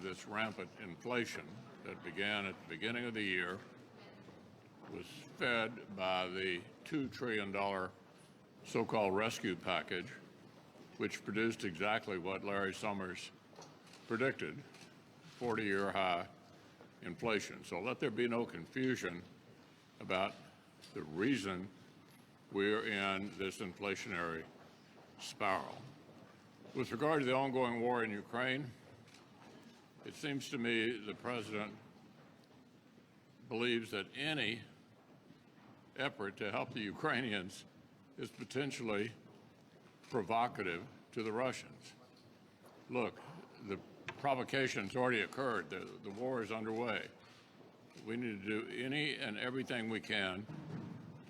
this rampant inflation that began at the beginning of the year was fed by the $2 trillion so-called rescue package, which produced exactly what Larry Summers predicted, 40-year high inflation. So let there be no confusion about the reason we're in this inflationary spiral. With regard to the ongoing war in Ukraine, it seems to me the president believes that any effort to help the Ukrainians is potentially provocative to the Russians. Look, the provocation's already occurred. The war is underway. We need to do any and everything we can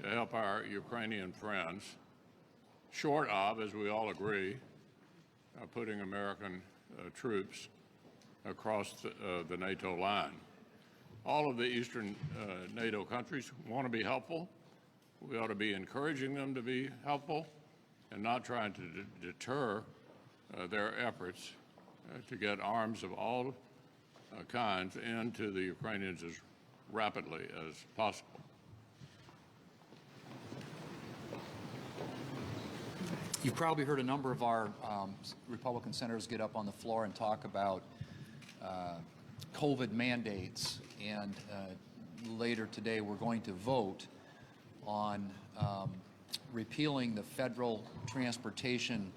to help our Ukrainian friends, short of, as we all agree, putting American troops across the NATO line. All of the eastern NATO countries want to be helpful. We ought to be encouraging them to be helpful and not trying to deter their efforts to get arms of all kinds into the Ukrainians as rapidly as possible. You've probably heard a number of our Republican senators get up on the floor and talk about COVID mandates, and later today we're going to vote on repealing the federal transportation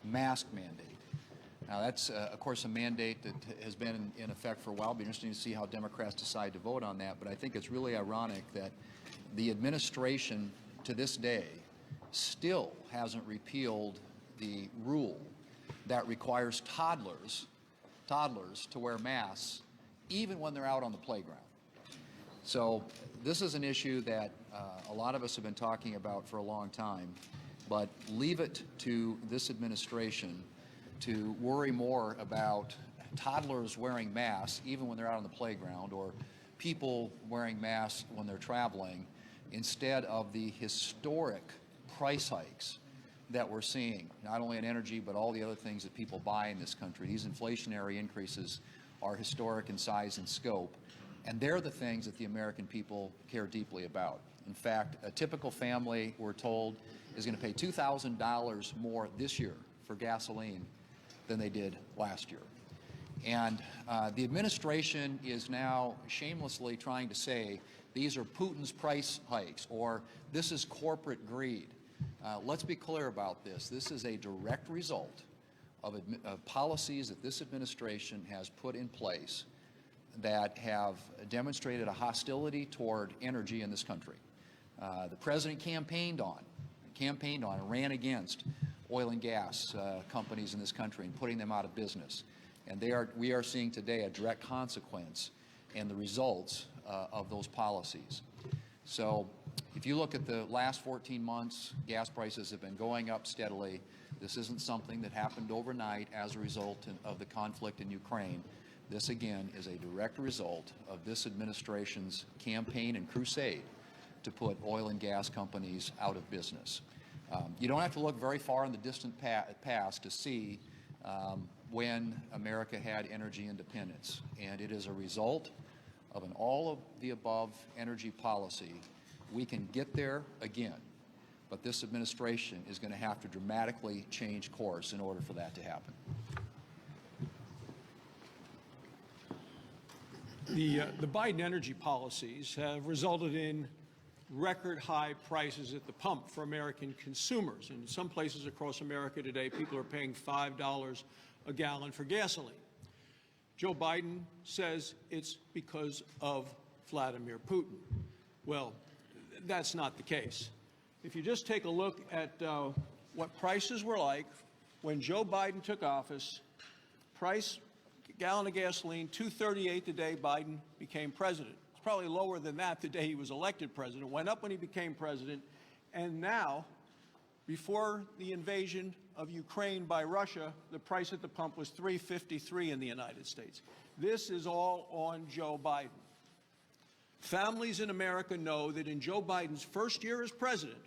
mask mandate. Now that's, of course, a mandate that has been in effect for a while. It'll be interesting to see how Democrats decide to vote on that, but I think it's really ironic that the administration to this day still hasn't repealed the rule that requires toddlers to wear masks even when they're out on the playground. So this is an issue that a lot of us have been talking about for a long time, but leave it to this administration to worry more about toddlers wearing masks even when they're out on the playground, or people wearing masks when they're traveling, instead of the historic price hikes that we're seeing, not only in energy, but all the other things that people buy in this country. These inflationary increases are historic in size and scope, and they're the things that the American people care deeply about. In fact, a typical family, we're told, is going to pay $2,000 more this year for gasoline than they did last year. And the administration is now shamelessly trying to say these are Putin's price hikes, or this is corporate greed. Let's be clear about this. This is a direct result of policies that this administration has put in place that have demonstrated a hostility toward energy in this country. The president campaigned on and ran against oil and gas companies in this country and putting them out of business. And we are seeing today a direct consequence and the results of those policies. So if you look at the last 14 months, gas prices have been going up steadily. This isn't something that happened overnight as a result of the conflict in Ukraine. This, again, is a direct result of this administration's campaign and crusade to put oil and gas companies out of business. You don't have to look very far in the distant past to see when America had energy independence. And it is a result of an all-of-the-above energy policy. We can get there again, but this administration is going to have to dramatically change course in order for that to happen. The Biden energy policies have resulted in record high prices at the pump for American consumers. In some places across America today, people are paying $5 a gallon for gasoline. Joe Biden says it's because of Vladimir Putin. Well, that's not the case. If you just take a look at what prices were like when Joe Biden took office, gallon of gasoline, $2.38 the day Biden became president. It's probably lower than that the day he was elected president. Went up when he became president, and now, before the invasion of Ukraine by Russia, the price at the pump was $3.53 in the United States. This is all on Joe Biden. Families in America know that in Joe Biden's first year as president,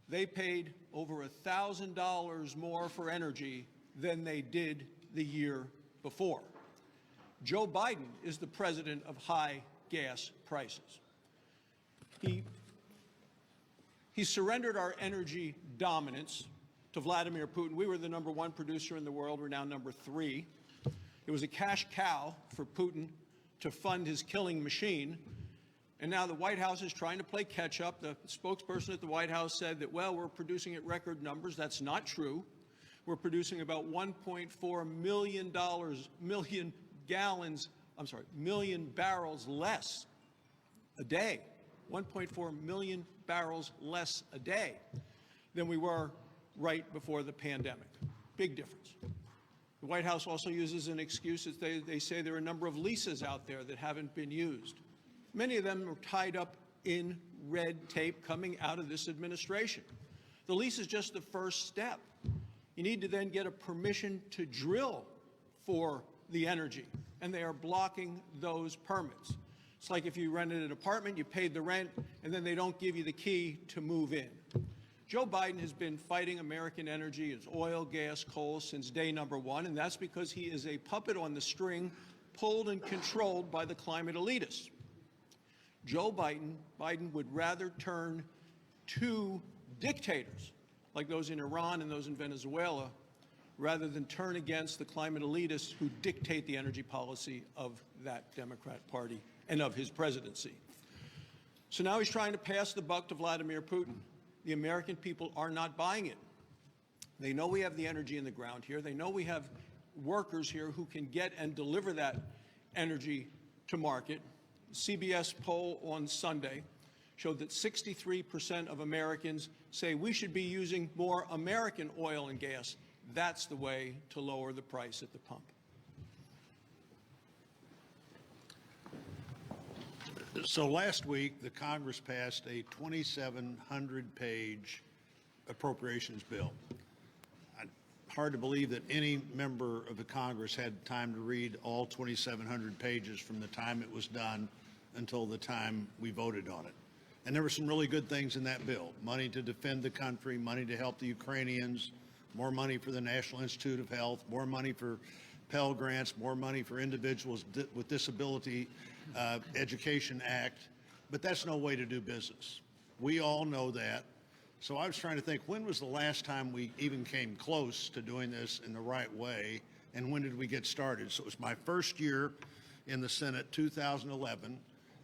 they paid over $1,000 more for energy than they did the year before. Joe Biden is the president of high gas prices. He surrendered our energy dominance to Vladimir Putin. We were the #1 producer in the world. We're now #3. It was a cash cow for Putin to fund his killing machine. And now the White House is trying to play catch up. The spokesperson at the White House said that, well, we're producing at record numbers. That's not true. We're producing about 1.4 million barrels less a day. 1.4 million barrels less a day than we were right before the pandemic. Big difference. The White House also uses an excuse that they say there are a number of leases out there that haven't been used. Many of them are tied up in red tape coming out of this administration. The lease is just the first step. You need to then get a permission to drill for the energy, and they are blocking those permits. It's like if you rented an apartment, you paid the rent, and then they don't give you the key to move in. Joe Biden has been fighting American energy, as oil, gas, coal, since day #1, and that's because he is a puppet on the string pulled and controlled by the climate elitists. Joe Biden would rather turn to dictators, like those in Iran and those in Venezuela, rather than turn against the climate elitists who dictate the energy policy of that Democrat Party and of his presidency. So now he's trying to pass the buck to Vladimir Putin. The American people are not buying it. They know we have the energy in the ground here. They know we have workers here who can get and deliver that energy to market. CBS poll on Sunday showed that 63% of Americans say we should be using more American oil and gas. That's the way to lower the price at the pump. So last week, the Congress passed a 2,700-page appropriations bill. Hard to believe that any member of the Congress had time to read all 2,700 pages from the time it was done until the time we voted on it. And there were some really good things in that bill. Money to defend the country, money to help the Ukrainians, more money for the National Institute of Health, more money for Pell Grants, more money for individuals with disability Education Act. But that's no way to do business. We all know that. So I was trying to think, when was the last time we even came close to doing this in the right way, and when did we get started? So it was my first year in the Senate, 2011.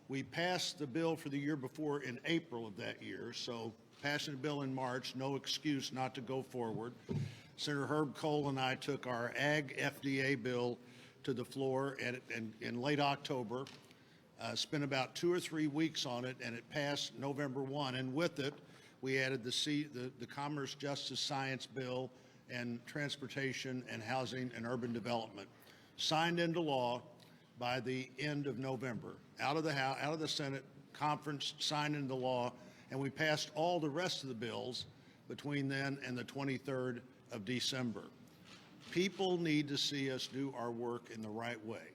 We passed the bill for the year before in April of that year, so passing a bill in March, no excuse not to go forward. Senator Herb Kohl and I took our Ag FDA bill to the floor in late October, spent about 2 or 3 weeks on it, and it passed November 1, and with it, we added the Commerce, Justice, Science Bill and Transportation and Housing and Urban Development, signed into law by the end of November. Out of the Senate conference, signed into law, and we passed all the rest of the bills between then and the 23rd of December. People need to see us do our work in the right way.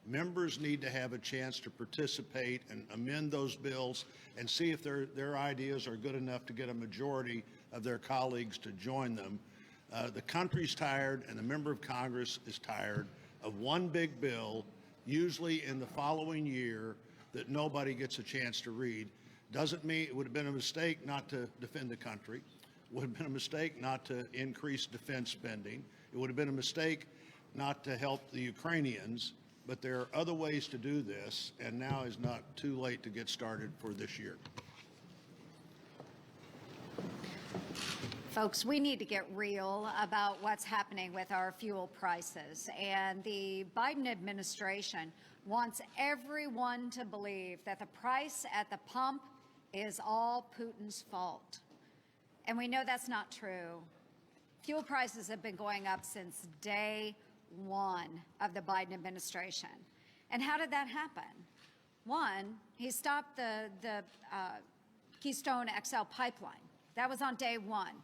Members need to have a chance to participate and amend those bills and see if their ideas are good enough to get a majority of their colleagues to join them. The country's tired, and the member of Congress is tired of one big bill, usually in the following year, that nobody gets a chance to read. Doesn't mean it would have been a mistake not to defend the country. It would have been a mistake not to increase defense spending. It would have been a mistake not to help the Ukrainians. But there are other ways to do this, and now is not too late to get started for this year. Folks, we need to get real about what's happening with our fuel prices. And the Biden administration wants everyone to believe that the price at the pump is all Putin's fault. And we know that's not true. Fuel prices have been going up since day one of the Biden administration. And how did that happen? One, he stopped the Keystone XL pipeline. That was on day one.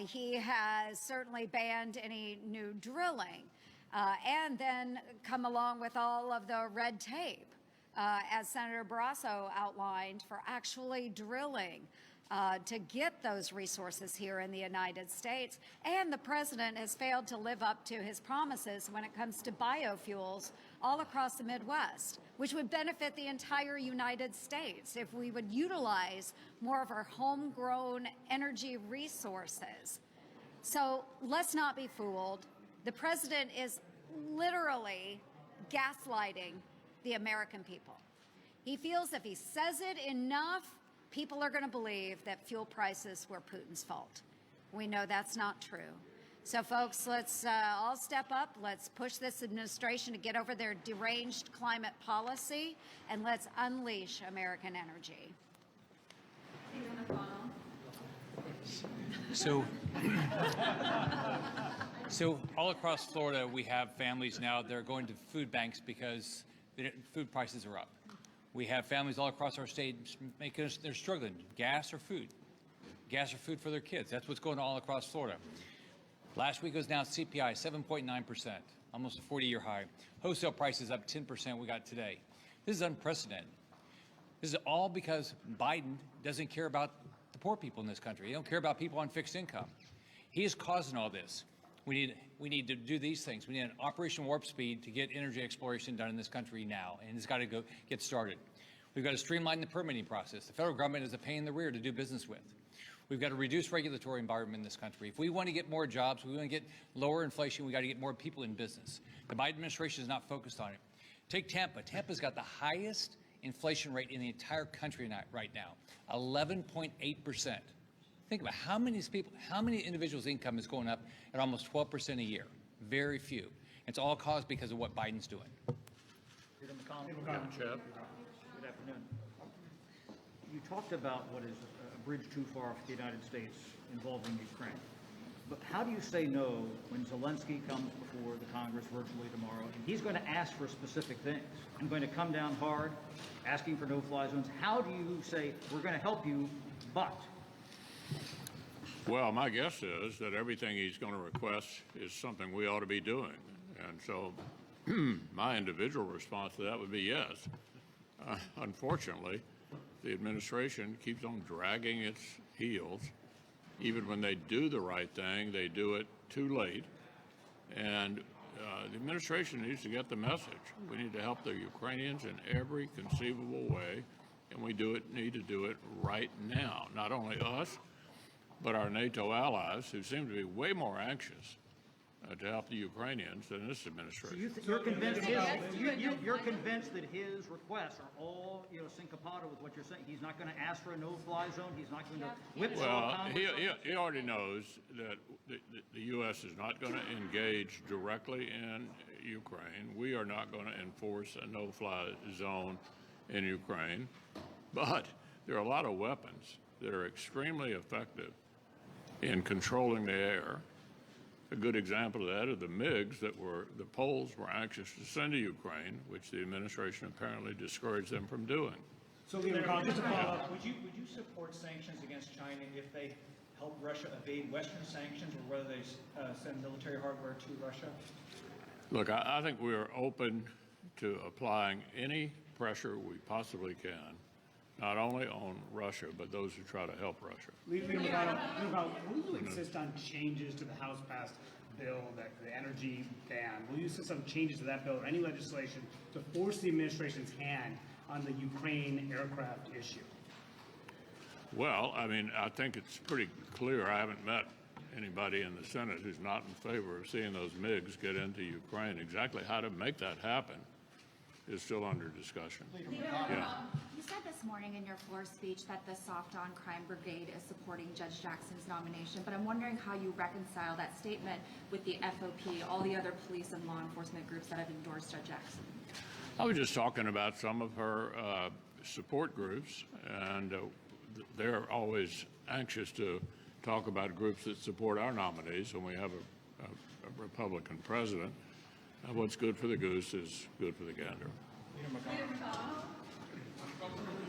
He has certainly banned any new drilling and then come along with all of the red tape, as Senator Barrasso outlined, for actually drilling to get those resources here in the United States. And the president has failed to live up to his promises when it comes to biofuels all across the Midwest, which would benefit the entire United States if we would utilize more of our homegrown energy resources. So let's not be fooled. The president is literally gaslighting the American people. He feels if he says it enough, people are going to believe that fuel prices were Putin's fault. We know that's not true. So, folks, let's all step up. Let's push this administration to get over their deranged climate policy, and let's unleash American energy. So all across Florida, we have families now that are going to food banks because food prices are up. We have families all across our state they're struggling. Gas or food for their kids. That's what's going on all across Florida. Last week was now CPI 7.9%, almost a 40-year high. Wholesale prices up 10% we got today. This is unprecedented. This is all because Biden doesn't care about the poor people in this country. He don't care about people on fixed income. He is causing all this. We need to do these things. We need an Operation Warp Speed to get energy exploration done in this country now, and it's got to get started. We've got to streamline the permitting process. The federal government is a pain in the rear to do business with. We've got to reduce regulatory environment in this country. If we want to get more jobs, we want to get lower inflation, we got to get more people in business. The Biden administration is not focused on it. Take Tampa. Tampa's got the highest inflation rate in the entire country right now, 11.8%. Think about how many individuals' income is going up at almost 12% a year. Very few. It's all caused because of what Biden's doing. Good afternoon. You talked about what is a bridge too far for the United States involving Ukraine. But how do you say no when Zelensky comes before the Congress virtually tomorrow and he's going to ask for specific things? I'm going to come down hard, asking for no-fly zones. How do you say we're going to help you, but? Well, my guess is that everything he's going to request is something we ought to be doing. And so my individual response to that would be yes. Unfortunately, the administration keeps on dragging its heels. Even when they do the right thing, they do it too late. And the administration needs to get the message. We need to help the Ukrainians in every conceivable way, and we need to do it right now. Not only us, but our NATO allies, who seem to be way more anxious to help the Ukrainians than this administration. So you're convinced you're convinced that his requests are all syncopata with what you're saying. He's not going to ask for a no-fly zone. He's not going to whipsaw Congress. He already knows that the U.S. is not going to engage directly in Ukraine. We are not going to enforce a no-fly zone in Ukraine. But there are a lot of weapons that are extremely effective in controlling the air. A good example of that are the MiGs that the Poles were anxious to send to Ukraine, which the administration apparently discouraged them from doing. So, just to follow up, would you support sanctions against China if they help Russia evade Western sanctions, or whether they send military hardware to Russia? Look, I think we are open to applying any pressure we possibly can, not only on Russia, but those who try to help Russia. Will you insist on changes to the House-passed bill, the energy ban? Will you insist on changes to that bill or any legislation to force the administration's hand on the Ukraine aircraft issue? Well, I mean, I think it's pretty clear. I haven't met anybody in the Senate who's not in favor of seeing those MiGs get into Ukraine. Exactly how to make that happen is still under discussion. You said this morning in your floor speech that the Soft on Crime Brigade is supporting Judge Jackson's nomination, but I'm wondering how you reconcile that statement with the FOP, all the other police and law enforcement groups that have endorsed Judge Jackson. I was just talking about some of her support groups, and they're always anxious to talk about groups that support our nominees when we have a Republican president. What's good for the goose is good for the gander.